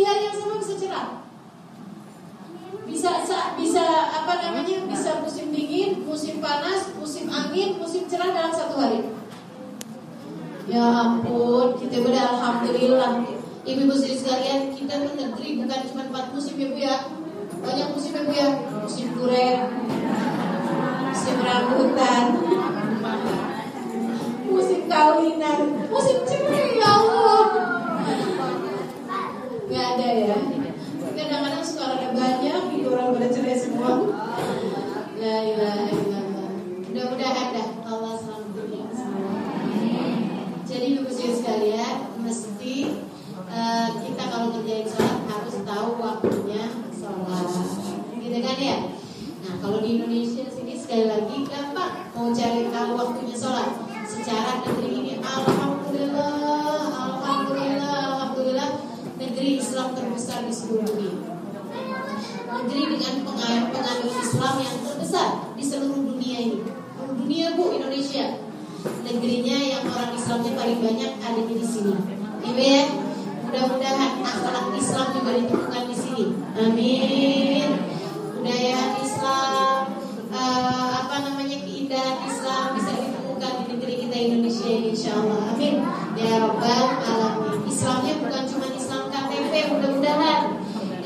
hari yang sama bisa cerah. Bisa bisa musim dingin, musim panas, musim angin, musim cerah dalam satu hari. Ya ampun, kita udah alhamdulillah. Ibu-ibu sekalian, kita tuh negeri bukan cuma 4 musim ya Bu ya. Banyak musim ya Bu ya. Musim duren, musim rambutan, musim kawinan, musim cerai, ya Allah. Gak ada ya. Kadang-kadang suka ada banyak gitu orang pada cerai semua. La ilaha illallah. Mudah-mudahan dah Allah selamatkan semua. Jadi ibu sekalian, mesti kita kalau kerjain sholat harus tahu waktunya sholat, gitu kan ya? Nah kalau di Indonesia sini sekali lagi gampang mau cari tahu waktunya sholat. Secara negeri ini alhamdulillah negeri Islam terbesar di seluruh dunia. Negeri dengan penganut Islam yang terbesar di seluruh dunia ini. Dunia Bu, Indonesia. Negerinya yang orang Islamnya paling banyak ada di sini. Ibu ya. Mudah-mudahan akhlak Islam juga ditemukan di sini. Amin. Budaya Islam, keindahan Islam bisa ditemukan di negeri kita Indonesia ini, insyaallah. Amin. Ya Rabbal Alamin. Islamnya bukan cuma Islam KTP, mudah-mudahan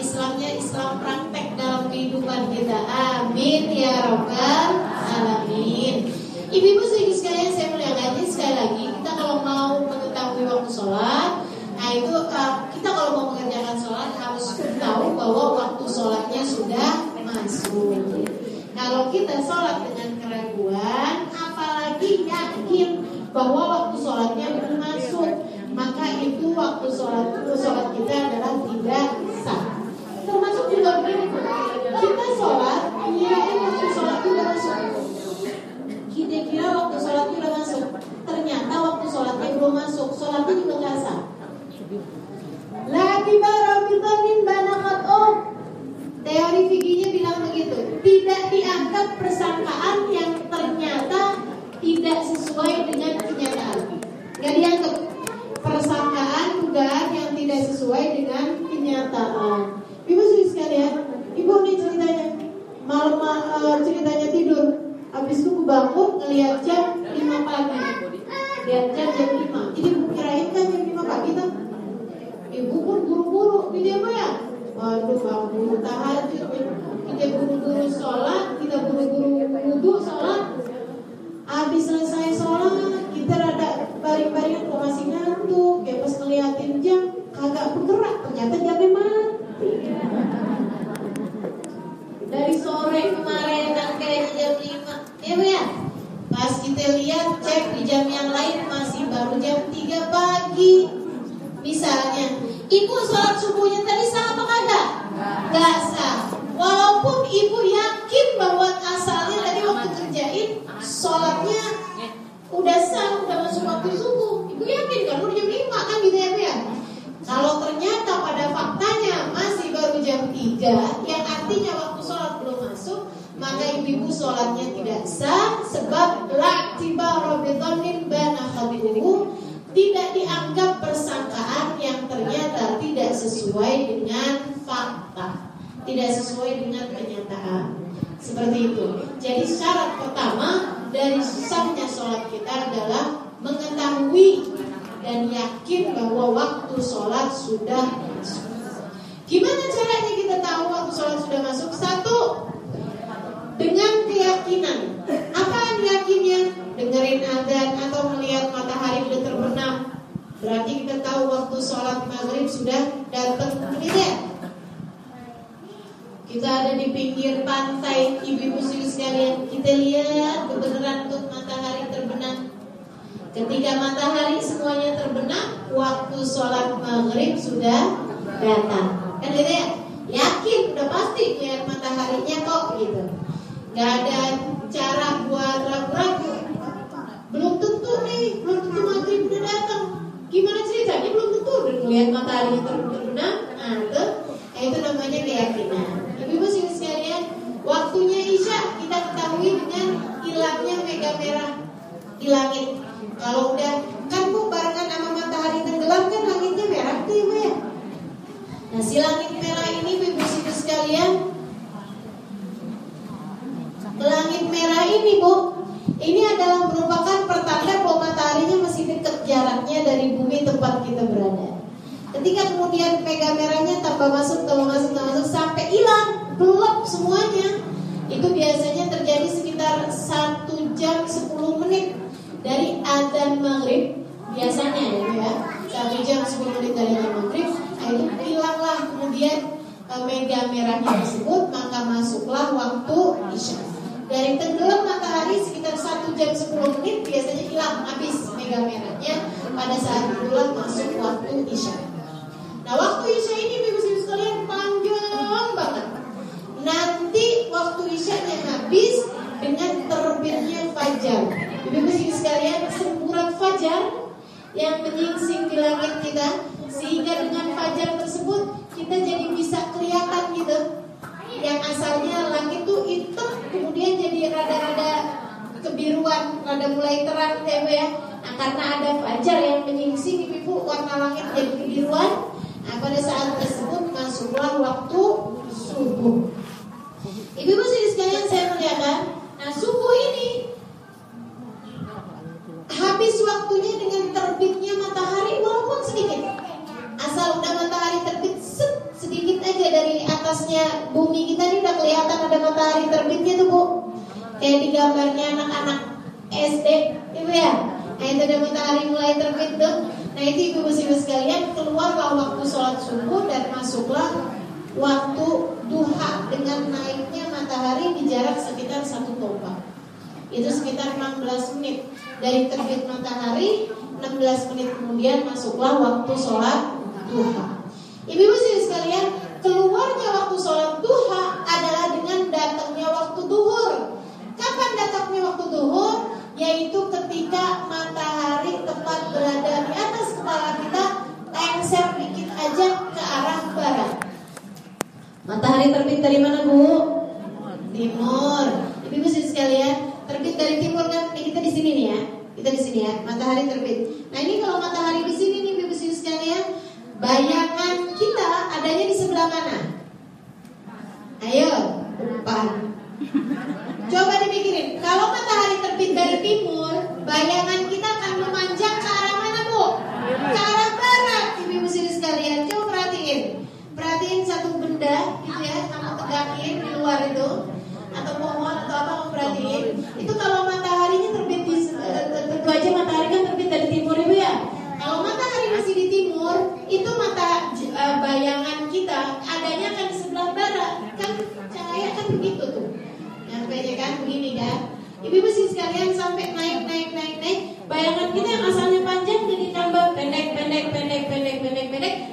Islamnya Islam praktek dalam kehidupan kita. Amin ya Rabbal Alamin. Ibu-ibu sekalian, saya muliakan sekali lagi, kita kalau mau mengetahui waktu sholat, nah itu kita kalau mau mengerjakan sholat harus tahu bahwa waktu sholatnya sudah masuk. Kalau kita sholat dengan keraguan, apalagi yakin bahwa waktu sholatnya belum masuk, maka itu waktu sholat kita adalah tidak sah. Termasuk juga begini, kita sholat, waktu sholat sudah masuk. Kita kira waktu sholatnya udah masuk, ternyata waktu sholatnya belum masuk, sholatnya juga nggak sah. Lagi barabitamin banakat teori fikihnya bilang begitu, tidak dianggap persangkaan yang ternyata tidak sesuai dengan kenyataan. Nggak dianggap persangkaan dugaan yang tidak sesuai dengan kenyataan. Ibu sekalian, ibu nih ceritanya malam ceritanya tidur. Habis itu bangun ngelihat jam 5 pagi. Lihat jam 5. Jadi ibu kirain kan jam 5 pagi tuh. Ibu pun buru-buru gitu ya Bu ya. Waduh, buru tahajud. Kita buru-buru sholat, kita buru-buru wudu sholat. Habis selesai sholat, kita rada baring-baringan kok masih ngantuk. Kayak pas ngeliatin jam, kagak bergerak. Ternyata jamnya mati. Dari sore kemarin kan kayaknya jam 5. Ya Bu ya. Pas kita lihat cek di jam yang lain masih baru jam 3 pagi. Misalnya, ibu sholat subuhnya tadi sah apa kagak? Gak sah. Walaupun ibu yakin bahwa asalnya tadi waktu kerjain sholatnya udah sah, udah masuk waktu subuh. Ibu yakin kan udah jam 5 kan gitu ya Bu ya. Kalau ternyata pada faktanya masih baru jam 3, yang artinya waktu sholat belum masuk, maka ibu sholatnya tidak sah. Sebab la'tibara bidhannin banakhatuhu, tidak dianggap persangkaan yang ternyata tidak sesuai dengan fakta, tidak sesuai dengan kenyataan. Seperti itu. Jadi syarat pertama dari sahnya sholat kita adalah mengetahui dan yakin bahwa waktu sholat sudah masuk. Gimana caranya kita tahu waktu sholat sudah masuk? 1, dengan keyakinan. Apaan yakinnya? Dengerin azan atau melihat matahari sudah terbenam, berarti kita tahu waktu sholat maghrib sudah datang. Tidak? Kita ada di pinggir pantai, ibu-ibu sekalian, kita lihat kebenaran untuk matahari terbenam. Ketika matahari semuanya terbenam, waktu sholat maghrib sudah datang. Kan gitu ya? Yakin, udah pasti lihat mataharinya kok gitu. Gak ada cara buat ragu-ragu. Belum tentu maghrib udah datang. Gimana ceritanya? Belum tentu udah melihat matahari terbenam. Itu namanya keyakinan. Ibu-ibu sekalian, waktunya Isya kita ketahui dengan hilangnya mega merah di langit. Kalau udah kan Bu barengan sama matahari tenggelam kan langitnya merah tuh Ibu ya. Nah si langit merah ini ibu-ibu sekalian, langit merah ini Bu, ini adalah merupakan pertanda bahwa mataharinya masih dekat jaraknya dari bumi tempat kita berada. Ketika kemudian pega merahnya tambah masuk sampai hilang, gelap semuanya, itu biasanya terjadi sekitar 1 jam 10 menit dari adzan maghrib biasanya ya. 1 jam 10 menit dari adzan maghrib, itu hilanglah kemudian mega merahnya tersebut, maka masuklah waktu isya. Dari tenggelam matahari sekitar 1 jam 10 menit biasanya hilang, habis mega merahnya. Pada saat itulah masuk waktu isya. Nah, waktu isya ini ibu-ibu sekalian panjang banget. Nanti waktu isyanya habis dengan terbitnya fajar. Ibu-ibu sekalian, semburan fajar yang menyingsing di langit kita, sehingga dengan fajar tersebut kita jadi bisa kelihatan gitu. Yang asalnya langit itu hitam, kemudian jadi rada-rada kebiruan, rada mulai terang ya. Nah, karena ada fajar yang menyingsing, ibu warna langit jadi kebiruan. Nah, pada saat tersebut masuklah waktu subuh. Ibu-ibu sekalian, saya melihatkan, nah subuh ini habis waktunya dengan terbitnya matahari walaupun sedikit. Asal udah matahari terbit sedikit aja dari atasnya bumi kita ini udah kelihatan ada matahari terbitnya tuh Bu. Kayak di gambarnya anak-anak SD, ibu ya. Nah itu ada matahari mulai terbit tuh. Nah itu ibu-ibu sekalian, keluarlah waktu sholat subuh dan masuklah waktu duha dengan naiknya matahari di jarak sekitar 1 tombak. Itu sekitar 16 menit dari terbit matahari. 16 menit kemudian masuklah waktu sholat duha. Ibu-ibu sekalian, keluarnya waktu sholat duha adalah dengan datangnya waktu duhur. Kapan datangnya waktu duhur? Yaitu ketika matahari tepat berada di atas kepala kita, lengser dikit aja ke arah barat. Matahari terbit dari mana Bu? Timur. Ibu-ibu sekalian, terbit dari timur kan? Kita di sini nih ya. Kita di sini ya. Matahari terbit. Nah ini kalau matahari di sini nih ibu-ibu sekalian, bayangan kita adanya di sebelah mana? Ayo, depan. Coba dipikirin, kalau matahari terbit dari timur, bayangan kita akan memanjang ke arah mana Bu? Ke arah barat, ibu-ibu sekalian. Coba perhatiin satu benda gitu ya, kamu tegangin di luar itu, atau pohon atau apa kamu perhatiin. Itu kalau mataharinya terbit di tentu aja matahari kan terbit dari timur ibu ya. Kalau matahari masih di timur, itu bayangan kita adanya kan di sebelah barat, kan cahaya kan begitu tuh. Nyampe kan begini kan. Ibu-ibu sekalian sampai naik. Bayangan kita yang asalnya panjang jadi tambah pendek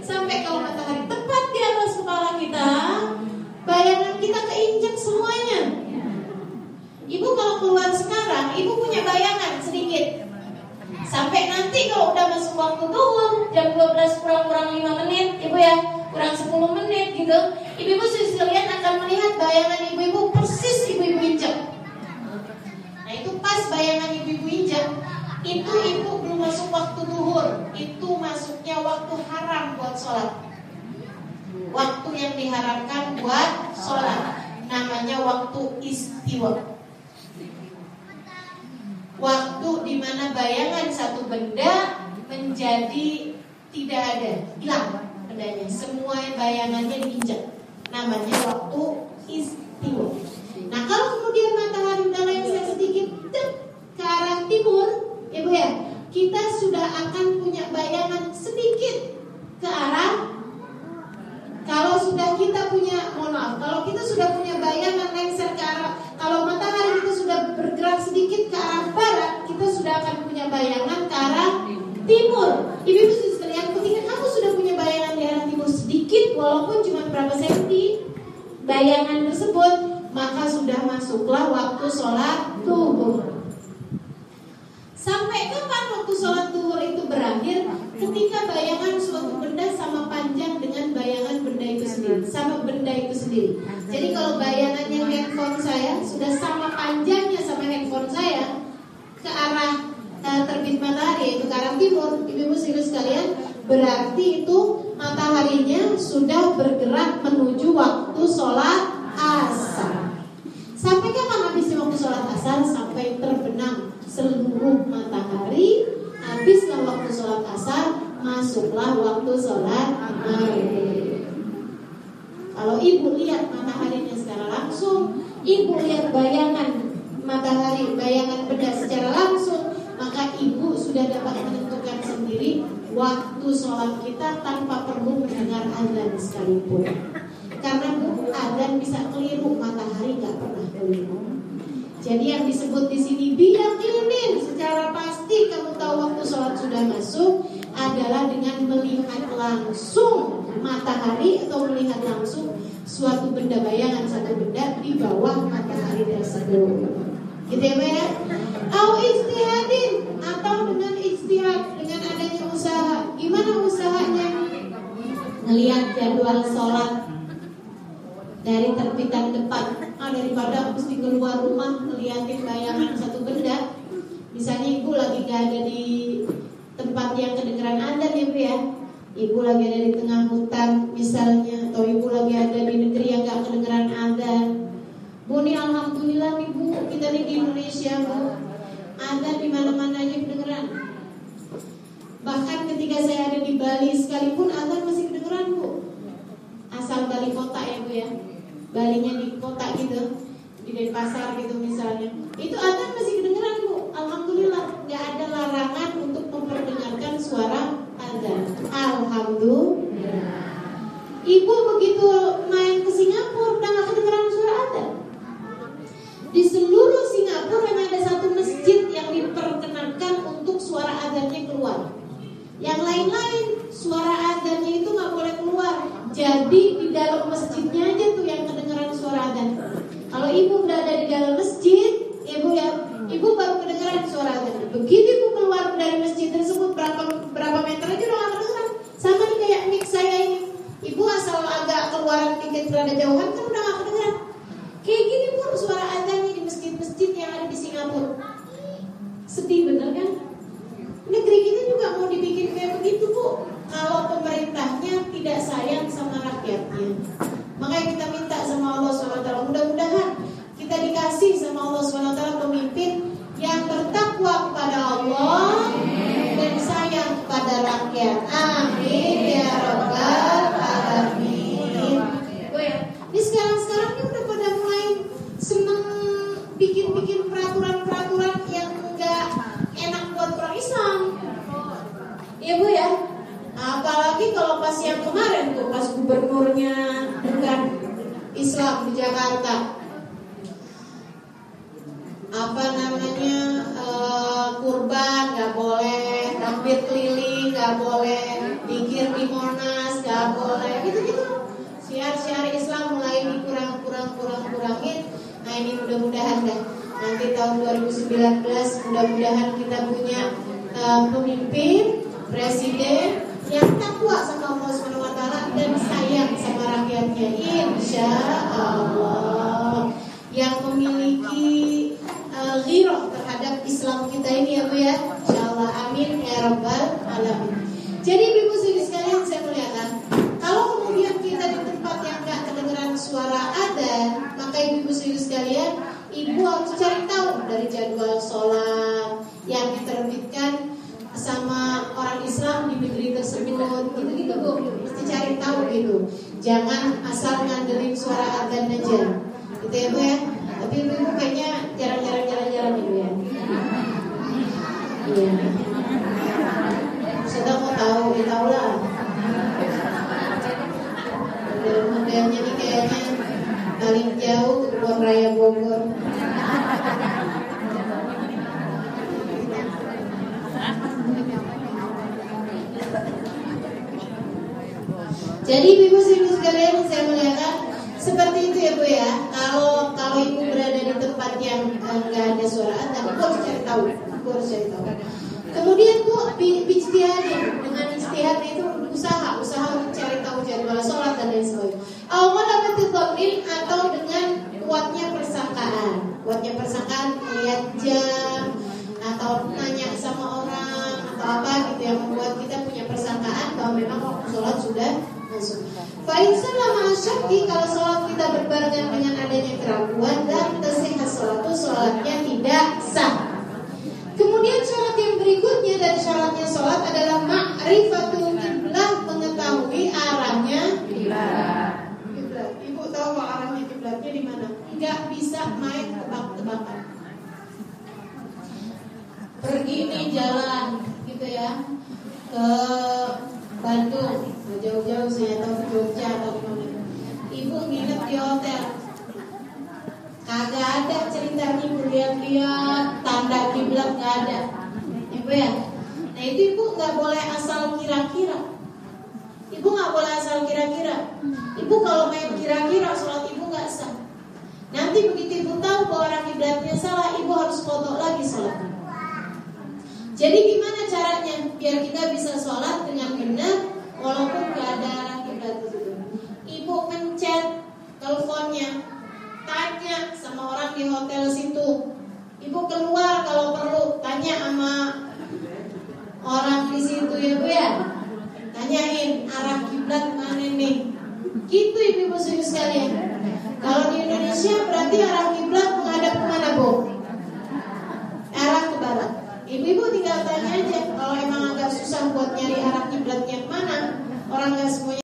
sampai kalau matahari tepat di atas kepala kita, bayangan kita keinjak semuanya. Ibu kalau keluar sekarang, ibu punya bayangan sedikit. Sampai nanti kalau udah masuk waktu duhur jam 12 kurang 5 menit, ibu ya, kurang 10 menit gitu, ibu-ibu sekalian akan melihat bayangan ibu-ibu persis ibu-ibu injak. Nah itu pas bayangan ibu-ibu injak, itu ibu belum masuk waktu duhur, itu masuknya waktu haram buat sholat. Waktu yang diharamkan buat sholat, namanya waktu istiwa. Waktu dimana bayangan satu benda menjadi tidak ada, hilang bendanya, semua bayangannya diinjak, namanya waktu istiwa. Nah kalau kemudian matahari udah lengser sedikit ke arah timur, ibu ya, kita sudah akan punya bayangan sedikit ke arah. Kalau sudah kita punya, kalau kita sudah punya bayangan lengser ke arah, kalau matahari kita sudah bergerak sedikit ke arah barat, kita sudah akan punya bayangan ke arah timur. Ibu-ibu sekalian, ketika kamu sudah punya bayangan di arah timur sedikit, walaupun cuma berapa senti bayangan tersebut, maka sudah masuklah waktu sholat duhur. Sampai kapan waktu sholat duhur itu berakhir? Ketika bayangan suatu benda sama panjang dengan bayangan benda itu sendiri, sama benda itu sendiri. Jadi kalau bayangannya handphone saya sudah sama panjangnya sama handphone saya ke arah terbit matahari, yaitu ke arah timur, ibu-ibu sekalian, berarti itu mataharinya sudah bergerak menuju waktu sholat asar. Sampai kapan habisnya waktu sholat asar? Sampai terbenam seluruh matahari. Habislah waktu sholat asar, masuklah waktu sholat maghrib. Kalau ibu lihat mataharinya secara langsung, ibu lihat bayangan matahari, bayangan benda secara langsung, maka ibu sudah dapat menentukan sendiri waktu sholat kita tanpa perlu mendengar azan sekalipun. Karena azan bisa keliru, matahari nggak pernah keliru. Jadi yang disebut di sini biyaqinin, secara pasti kamu tahu waktu sholat sudah masuk adalah dengan melihat langsung matahari atau melihat langsung suatu benda, bayangan satu benda di bawah matahari tersebut. Gitu ya, Mbak ya? Au ijtihadin, atau dengan ijtihad, dengan adanya usaha. Gimana usahanya? Ngelihat jadwal sholat dari terbitan depan. Daripada mesti keluar rumah ngeliatin bayangan satu benda. Misalnya ibu lagi gak ada di tempat yang kedengeran azan ya Bu ya. Ibu lagi ada di tengah hutan misalnya, atau ibu lagi ada di negeri yang gak kedengeran azan. Bu, nih alhamdulillah nih Bu, kita nih di Indonesia Bu, azan di mana-mana aja kedengeran. Bahkan ketika saya ada di Bali sekalipun azan masih kedengeran Bu. Asal Bali kota ya Bu ya. Balinya di kota gitu, di Denpasar gitu misalnya, itu azan masih kedengeran Bu. Alhamdulillah, nggak ada larangan untuk memperdengarkan suara azan. Alhamdulillah. Ibu begitu main ke Singapura udah nggak kedengeran suara azan. Di seluruh Singapura hanya ada satu masjid yang diperkenankan untuk suara azannya keluar. Yang lain-lain suara azannya itu nggak boleh keluar. Jadi di dalam masjidnya aja tuh yang kedengeran suara azan. Kalau ibu berada di dalam masjid, ibu ya, ibu baru kedengeran suara azan. Begitu ibu keluar dari masjid tersebut berapa meter aja udah nggak kedengeran. Sama nih kayak mic saya ini. Ibu asal agak keluaran dikit rada jauhan kan udah nggak kedengeran. Kayak gini pun suara azannya di masjid-masjid yang ada di Singapura. Sedih bener kan? Negeri kita juga mau dibikin kayak begitu Bu, kalau pemerintahnya tidak sayang sama rakyatnya. Makanya kita minta sama Allah SWT, mudah-mudahan kita dikasih sama Allah SWT pemimpin yang bertakwa kepada Allah dan sayang kepada rakyat. Amin ya rabbal alamin. Bu ya, ini sekarang ini udah pada mulai seneng bikin peraturan-peraturan yang enggak enak buat orang Islam. Iya Bu ya. Apalagi kalau pas yang kemarin tuh, pas gubernurnya bukan Islam di Jakarta, apa namanya, kurban nggak boleh, takbir keliling nggak boleh, zikir di Monas nggak boleh, gitu-gitu. Syiar-syiar Islam mulai dikurangin. Nah ini mudah-mudahan dah nanti tahun 2019 mudah-mudahan kita punya pemimpin, presiden yang takwa sama Allah SWT dan sayang sama rakyatnya, insya Allah, yang memiliki ghirah terhadap Islam kita ini ya Bu ya, insya Allah, amin ya rabbal alamin. Jadi ibu ibu sekalian, saya melihatkan kalau kemudian kita di tempat yang gak kedengeran suara adzan, maka ibu ibu sekalian, ibu harus cari tahu dari jadwal sholat yang diterbitkan sama orang Islam di negeri tersebut, gitu-gitu Bu, mesti cari tahu gitu. Jangan asal ngandelin suara adzan aja, gitu ya Bu ya. Tapi ibu kayaknya jarang-jarang jalan-jalan ibu ya. Iya. Sudah mau tahu, ya tahu lah. Modelnya nih kayaknya paling jauh ke Kebun Raya Bogor. Jadi ibu sekalian, saya melihatkan seperti itu ya Bu ya. Kalau ibu berada di tempat yang nggak ada suara adzan, ibu harus cari tahu. Kemudian Bu, ijtihadin, dengan ijtihad itu usaha untuk cari tahu jadwal sholat dan lain sebagainya. Atau dengan kuatnya persangkaan, melihat jam atau nanya sama orang atau apa gitu yang membuat kita punya persangkaan kalau memang waktu sholat sudah masuk. Fa'insan lama asyaki, kalau sholat kita berbarengan dengan adanya keraguan dan tasihah sholatnya tidak sah. Kemudian syarat yang berikutnya dari syaratnya sholat adalah ma'rifatul qiblah, mengetahui arahnya kiblat. Ibu tahu arahnya kiblatnya di mana? Enggak bisa main tebak-tebakan. Pergi nih jalan gitu ya ke Bandung, jauh-jauh saya tahu ke Jogja atau mana. Ibu nginep di hotel, kagak ada ceritanya ibu lihat-lihat tanda kiblat, nggak ada, ibu ya. Nah itu ibu nggak boleh asal kira-kira. Ibu nggak boleh asal kira-kira. Ibu kalau main kira-kira sholat ibu nggak sah. Nanti begitu ibu tahu bahwa arah kiblatnya salah, ibu harus kodok lagi sholatnya. Jadi gimana caranya biar kita bisa sholat dengan benar walaupun gak ada arah kiblat itu? Ibu mencet teleponnya, tanya sama orang di hotel situ. Ibu keluar kalau perlu tanya sama orang di situ ya Bu ya. Tanyain arah kiblat mana nih? Gitu ibu-ibu sekalian. Kalau di Indonesia berarti arah kiblat menghadap kemana Bu? Arah ke barat. Ibu-ibu tinggal tanya aja. Kalau emang agak susah buat nyari arah kiblatnya kemana, orang nggak semuanya